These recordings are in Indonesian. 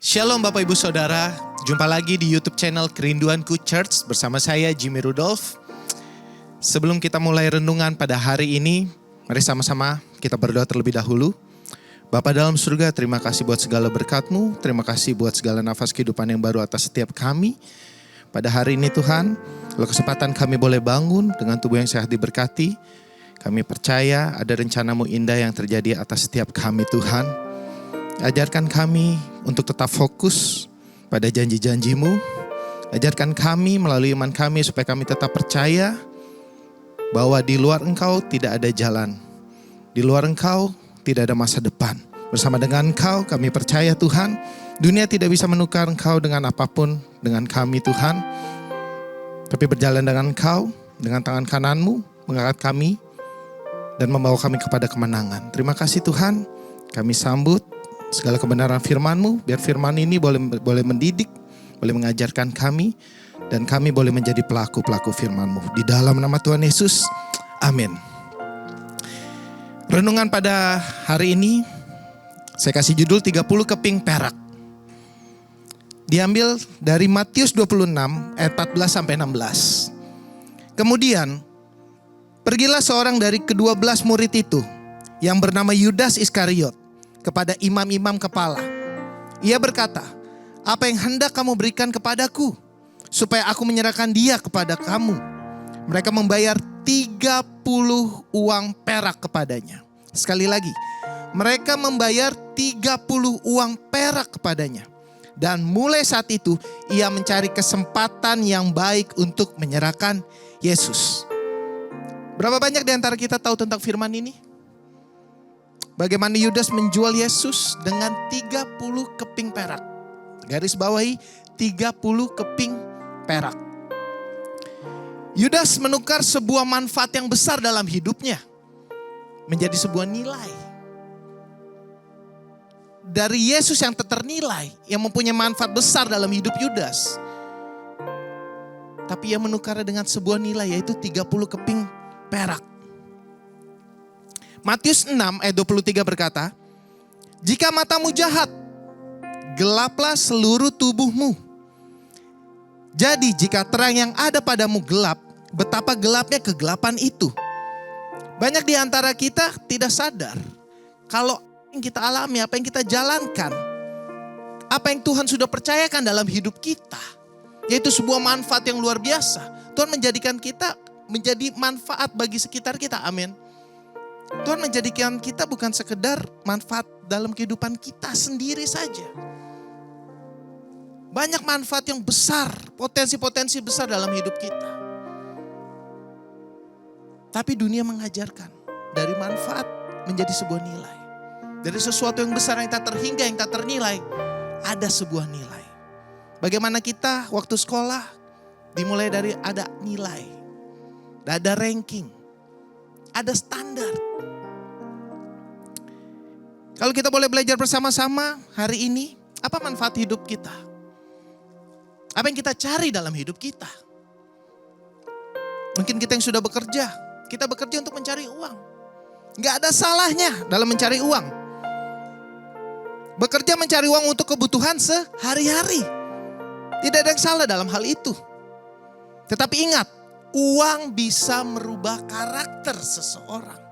Shalom Bapak Ibu Saudara, jumpa lagi di YouTube channel Kerinduanku Church bersama saya Jimmy Rudolph. Sebelum kita mulai renungan pada hari ini, mari sama-sama kita berdoa terlebih dahulu. Bapa dalam surga, terima kasih buat segala berkat-Mu, terima kasih buat segala nafas kehidupan yang baru atas setiap kami. Pada hari ini Tuhan, kalau kesempatan kami boleh bangun dengan tubuh yang sehat diberkati, kami percaya ada rencana-Mu indah yang terjadi atas setiap kami Tuhan. Ajarkan kami untuk tetap fokus pada janji-janji-Mu. Ajarkan kami melalui iman kami supaya kami tetap percaya bahwa di luar Engkau tidak ada jalan. Di luar Engkau tidak ada masa depan. Bersama dengan Engkau kami percaya Tuhan, dunia tidak bisa menukar Engkau dengan apapun dengan kami Tuhan. Tapi berjalan dengan Engkau, dengan tangan kanan-Mu, mengangkat kami dan membawa kami kepada kemenangan. Terima kasih Tuhan, kami sambut segala kebenaran firman-Mu, biar firman ini boleh mendidik, boleh mengajarkan kami, dan kami boleh menjadi pelaku-pelaku firman-Mu. Di dalam nama Tuhan Yesus, amin. Renungan pada hari ini, saya kasih judul 30 keping perak. Diambil dari Matius 26 ayat 14-16. Kemudian, pergilah seorang dari ke-12 murid itu, yang bernama Yudas Iskariot, kepada imam-imam kepala. Ia berkata, apa yang hendak kamu berikan kepadaku, supaya aku menyerahkan dia kepada kamu? Mereka membayar 30 uang perak kepadanya. Sekali lagi, mereka membayar 30 uang perak kepadanya. Dan mulai saat itu, ia mencari kesempatan yang baik untuk menyerahkan Yesus. Berapa banyak di antara kita tahu tentang firman ini? Bagaimana Yudas menjual Yesus dengan 30 keping perak. Garis bawahi 30 keping perak. Yudas menukar sebuah manfaat yang besar dalam hidupnya menjadi sebuah nilai. Dari Yesus yang ternilai, yang mempunyai manfaat besar dalam hidup Yudas. Tapi ia menukarnya dengan sebuah nilai, yaitu 30 keping perak. Matius 6 ayat 23 berkata, jika matamu jahat, gelaplah seluruh tubuhmu. Jadi jika terang yang ada padamu gelap, betapa gelapnya kegelapan itu. Banyak di antara kita tidak sadar kalau yang kita alami, apa yang kita jalankan, apa yang Tuhan sudah percayakan dalam hidup kita, yaitu sebuah manfaat yang luar biasa. Tuhan menjadikan kita menjadi manfaat bagi sekitar kita, amin. Tuhan menjadikan kita bukan sekedar manfaat dalam kehidupan kita sendiri saja. Banyak manfaat yang besar, potensi-potensi besar dalam hidup kita. Tapi dunia mengajarkan dari manfaat menjadi sebuah nilai. Dari sesuatu yang besar yang tak terhingga, yang tak ternilai, ada sebuah nilai. Bagaimana kita waktu sekolah dimulai dari ada nilai, ada ranking, ada standar. Kalau kita boleh belajar bersama-sama hari ini, apa manfaat hidup kita? Apa yang kita cari dalam hidup kita? Mungkin kita yang sudah bekerja, kita bekerja untuk mencari uang. Gak ada salahnya dalam mencari uang. Bekerja mencari uang untuk kebutuhan sehari-hari. Tidak ada yang salah dalam hal itu. Tetapi ingat, uang bisa merubah karakter seseorang.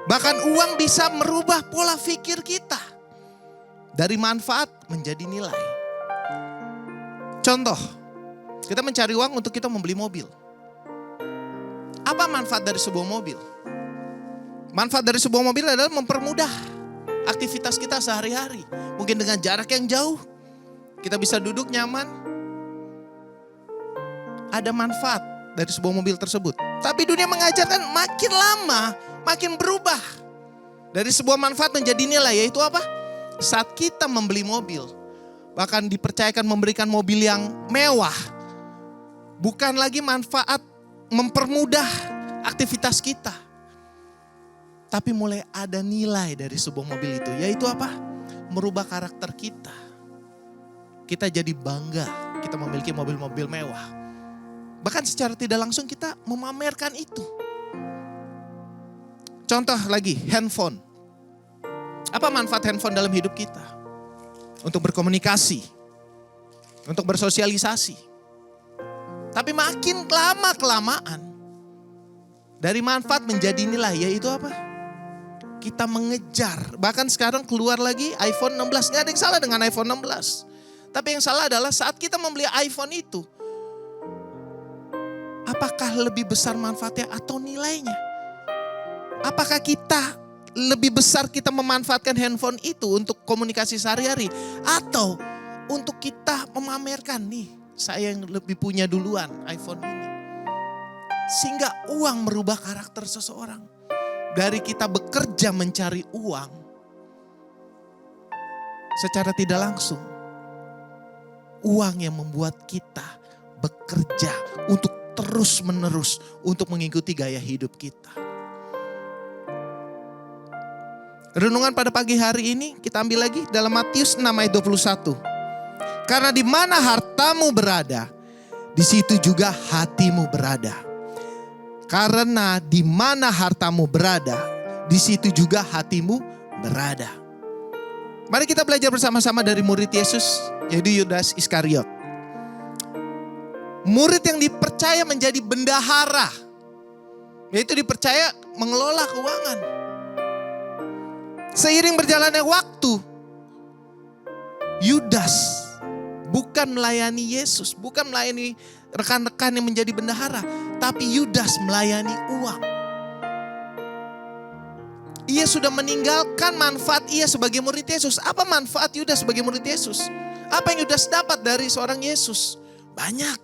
Bahkan uang bisa merubah pola pikir kita. Dari manfaat menjadi nilai. Contoh, kita mencari uang untuk kita membeli mobil. Apa manfaat dari sebuah mobil? Manfaat dari sebuah mobil adalah mempermudah aktivitas kita sehari-hari. Mungkin dengan jarak yang jauh, kita bisa duduk nyaman. Ada manfaat dari sebuah mobil tersebut. Tapi dunia mengajarkan makin lama, makin berubah. Dari sebuah manfaat menjadi nilai, yaitu apa? Saat kita membeli mobil, bahkan dipercayakan memberikan mobil yang mewah. Bukan lagi manfaat mempermudah aktivitas kita. Tapi mulai ada nilai dari sebuah mobil itu, yaitu apa? Merubah karakter kita. Kita jadi bangga, kita memiliki mobil-mobil mewah. Bahkan secara tidak langsung kita memamerkan itu. Contoh lagi, handphone. Apa manfaat handphone dalam hidup kita? untuk berkomunikasi, untuk bersosialisasi. Tapi makin lama-kelamaan, dari manfaat menjadi nilai, yaitu apa? Kita mengejar. Bahkan sekarang keluar lagi iPhone 16. Gak ada yang salah dengan iPhone 16. Tapi yang salah adalah saat kita membeli iPhone itu, apakah lebih besar manfaatnya atau nilainya? Apakah kita lebih besar kita memanfaatkan handphone itu untuk komunikasi sehari-hari, atau untuk kita memamerkan, nih saya yang lebih punya duluan iPhone ini. Sehingga uang merubah karakter seseorang. Dari kita bekerja mencari uang, secara tidak langsung, uang yang membuat kita bekerja untuk terus menerus untuk mengikuti gaya hidup kita. Renungan pada pagi hari ini kita ambil lagi dalam Matius 6 ayat 21. Karena di mana hartamu berada, di situ juga hatimu berada. Karena di mana hartamu berada, di situ juga hatimu berada. Mari kita belajar bersama-sama dari murid Yesus, yaitu Yudas Iskariot. Murid yang dipercaya menjadi bendahara, yaitu dipercaya mengelola keuangan. Seiring berjalannya waktu, Yudas bukan melayani Yesus, bukan melayani rekan-rekan yang menjadi bendahara, tapi Yudas melayani uang. Ia sudah meninggalkan manfaat ia sebagai murid Yesus. Apa manfaat Yudas sebagai murid Yesus? Apa yang Yudas dapat dari seorang Yesus? Banyak.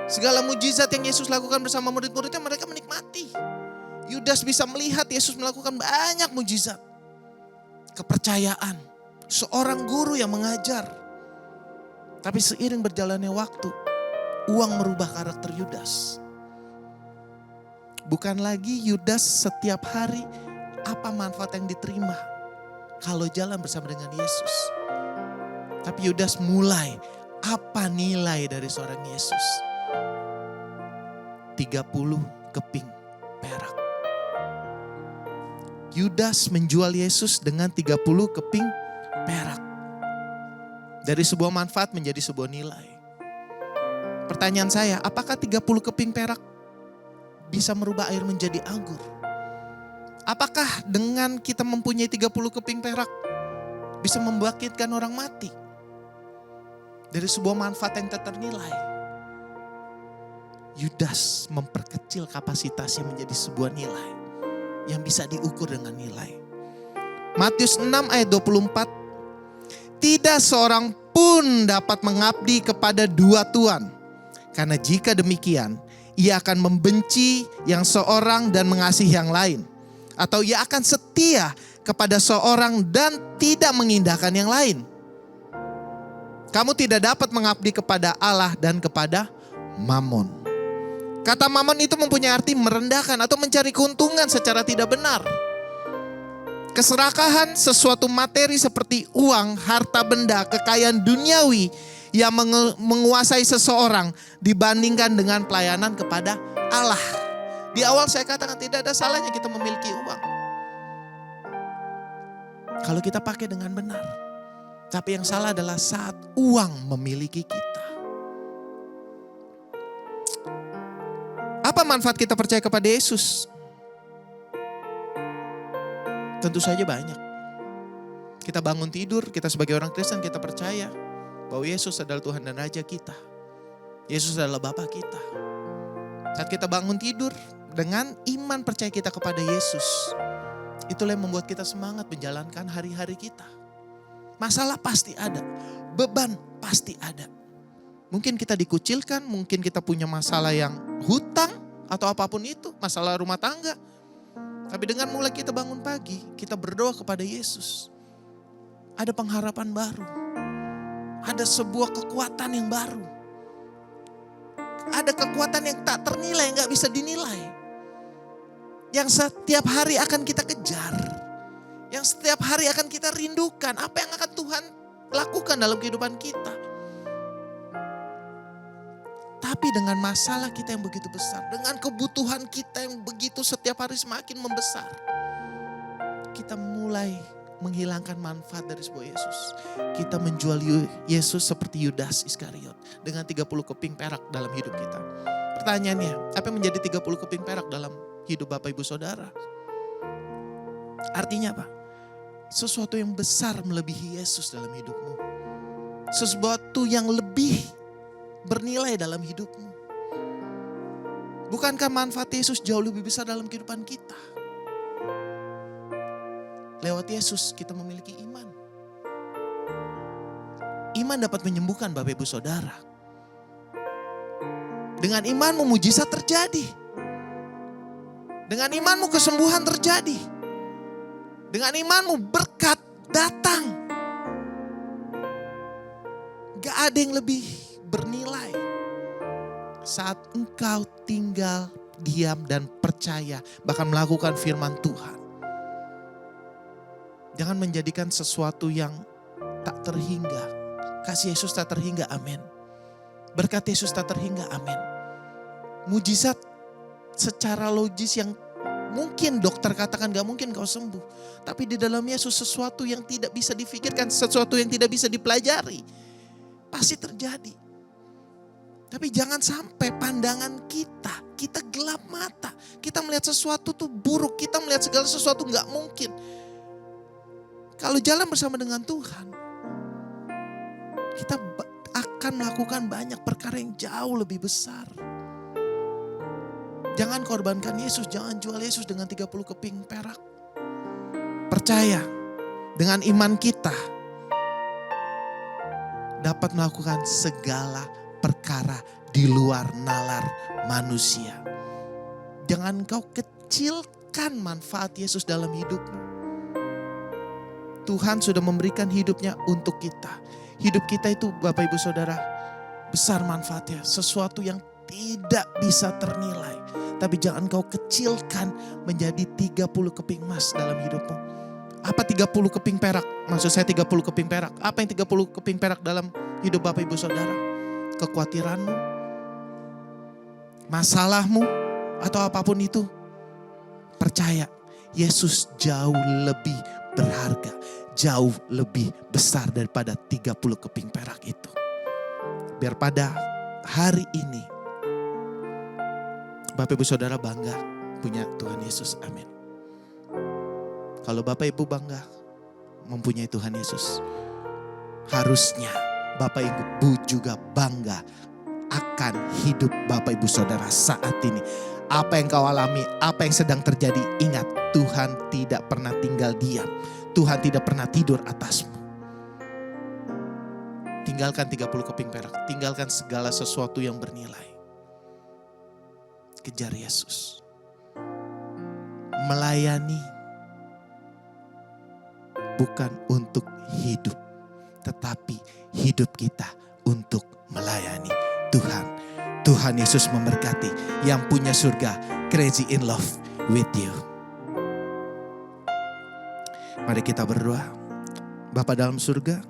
Segala mujizat yang Yesus lakukan bersama murid-muridnya, mereka menikmati. Yudas bisa melihat Yesus melakukan banyak mujizat. Kepercayaan, seorang guru yang mengajar. Tapi seiring berjalannya waktu, uang merubah karakter Yudas. Bukan lagi Yudas setiap hari apa manfaat yang diterima kalau jalan bersama dengan Yesus. Tapi Yudas mulai apa nilai dari seorang Yesus. 30 keping perak. Yudas menjual Yesus dengan 30 keping perak. Dari sebuah manfaat menjadi sebuah nilai. Pertanyaan saya, apakah 30 keping perak bisa merubah air menjadi anggur? Apakah dengan kita mempunyai 30 keping perak bisa membangkitkan orang mati? Dari sebuah manfaat yang tak ternilai. Yudas memperkecil kapasitasnya menjadi sebuah nilai yang bisa diukur dengan nilai. Matius 6 ayat 24. Tidak seorang pun dapat mengabdi kepada dua tuan. Karena jika demikian, ia akan membenci yang seorang dan mengasihi yang lain. Atau ia akan setia kepada seorang dan tidak mengindahkan yang lain. Kamu tidak dapat mengabdi kepada Allah dan kepada Mammon. Kata Mammon itu mempunyai arti merendahkan atau mencari keuntungan secara tidak benar. Keserakahan sesuatu materi seperti uang, harta benda, kekayaan duniawi yang menguasai seseorang dibandingkan dengan pelayanan kepada Allah. Di awal saya katakan tidak ada salahnya kita memiliki uang, kalau kita pakai dengan benar. Tapi yang salah adalah saat uang memiliki kita. Apa manfaat kita percaya kepada Yesus? Tentu saja banyak. Kita bangun tidur, kita sebagai orang Kristen kita percaya bahwa Yesus adalah Tuhan dan Raja kita. Yesus adalah Bapa kita. Saat kita bangun tidur dengan iman percaya kita kepada Yesus, itulah yang membuat kita semangat menjalankan hari-hari kita. Masalah pasti ada, beban pasti ada. Mungkin kita dikucilkan, mungkin kita punya masalah yang hutang atau apapun itu, masalah rumah tangga. Tapi dengan mulai kita bangun pagi, kita berdoa kepada Yesus. Ada pengharapan baru. Ada sebuah kekuatan yang baru. Ada kekuatan yang tak ternilai, yang gak bisa dinilai. Yang setiap hari akan kita kejar. Yang setiap hari akan kita rindukan. Apa yang akan Tuhan lakukan dalam kehidupan kita. Tapi dengan masalah kita yang begitu besar, dengan kebutuhan kita yang begitu setiap hari semakin membesar, kita mulai menghilangkan manfaat dari sebuah Yesus. Kita menjual Yesus seperti Yudas Iskariot dengan 30 keping perak dalam hidup kita. Pertanyaannya, apa yang menjadi 30 keping perak dalam hidup Bapak Ibu Saudara? Artinya apa? Sesuatu yang besar melebihi Yesus dalam hidupmu. Sesuatu yang lebih bernilai dalam hidupmu. Bukankah manfaat Yesus jauh lebih besar dalam kehidupan kita? Lewat Yesus kita memiliki iman. Iman dapat menyembuhkan Bapak Ibu Saudara. Dengan imanmu mujizat terjadi. Dengan imanmu kesembuhan terjadi. Dengan imanmu berkat datang. Gak ada yang lebih bernilai saat engkau tinggal, diam dan percaya, bahkan melakukan firman Tuhan. Jangan menjadikan sesuatu yang tak terhingga. Kasih Yesus tak terhingga, amin. Berkat Yesus tak terhingga, amin. Mujizat secara logis yang mungkin dokter katakan gak mungkin kau sembuh. Tapi di dalam Yesus sesuatu yang tidak bisa difikirkan, sesuatu yang tidak bisa dipelajari, pasti terjadi. Tapi jangan sampai pandangan kita gelap mata. Kita melihat sesuatu tuh buruk, kita melihat segala sesuatu gak mungkin. Kalau jalan bersama dengan Tuhan, kita akan melakukan banyak perkara yang jauh lebih besar. Jangan korbankan Yesus, jangan jual Yesus dengan 30 keping perak. Percaya, dengan iman kita dapat melakukan segala perkara di luar nalar manusia. Jangan kau kecilkan manfaat Yesus dalam hidupmu. Tuhan sudah memberikan hidupnya untuk kita. Hidup kita itu Bapak Ibu Saudara besar manfaatnya. Sesuatu yang tidak bisa ternilai. Tapi jangan kau kecilkan menjadi 30 keping emas dalam hidupmu. Apa 30 keping perak? Maksud saya 30 keping perak. Apa yang 30 keping perak dalam hidup Bapak Ibu Saudara? Kekhawatiranmu, masalahmu, atau apapun itu. Percaya, Yesus jauh lebih berharga, jauh lebih besar daripada 30 keping perak itu. Biar pada hari ini Bapak Ibu Saudara bangga punya Tuhan Yesus, amin. Kalau Bapak Ibu bangga mempunyai Tuhan Yesus, harusnya Bapak Ibu juga bangga akan hidup Bapak Ibu Saudara saat ini. Apa yang kau alami, apa yang sedang terjadi, ingat Tuhan tidak pernah tinggal diam. Tuhan tidak pernah tidur atasmu. Tinggalkan 30 keping perak, tinggalkan segala sesuatu yang bernilai. Kejar Yesus. Melayani bukan untuk hidup, tetapi hidup kita untuk melayani Tuhan. Tuhan Yesus memberkati yang punya surga, crazy in love with you. Mari kita berdoa. Bapa dalam surga,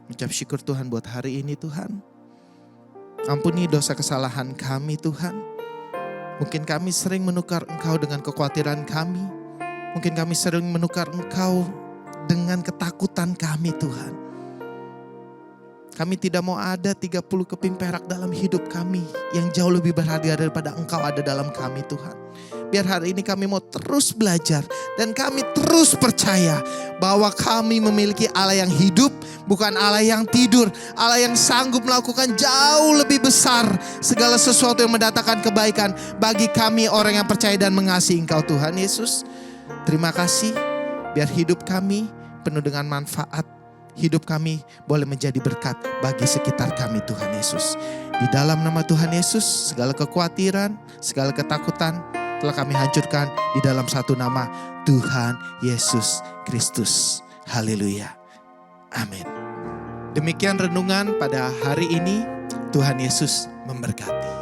mengucap syukur Tuhan buat hari ini Tuhan. Ampuni dosa kesalahan kami Tuhan. Mungkin kami sering menukar Engkau dengan kekhawatiran kami. Mungkin kami sering menukar Engkau dengan ketakutan kami Tuhan. Kami tidak mau ada 30 keping perak dalam hidup kami yang jauh lebih berharga daripada Engkau ada dalam kami Tuhan. Biar hari ini kami mau terus belajar dan kami terus percaya bahwa kami memiliki Allah yang hidup, bukan Allah yang tidur. Allah yang sanggup melakukan jauh lebih besar segala sesuatu yang mendatangkan kebaikan bagi kami orang yang percaya dan mengasihi Engkau Tuhan Yesus. Terima kasih biar hidup kami penuh dengan manfaat. Hidup kami boleh menjadi berkat bagi sekitar kami Tuhan Yesus. Di dalam nama Tuhan Yesus, segala kekhawatiran, segala ketakutan telah kami hancurkan di dalam satu nama, Tuhan Yesus Kristus. Haleluya. Amin. Demikian renungan pada hari ini. Tuhan Yesus memberkati.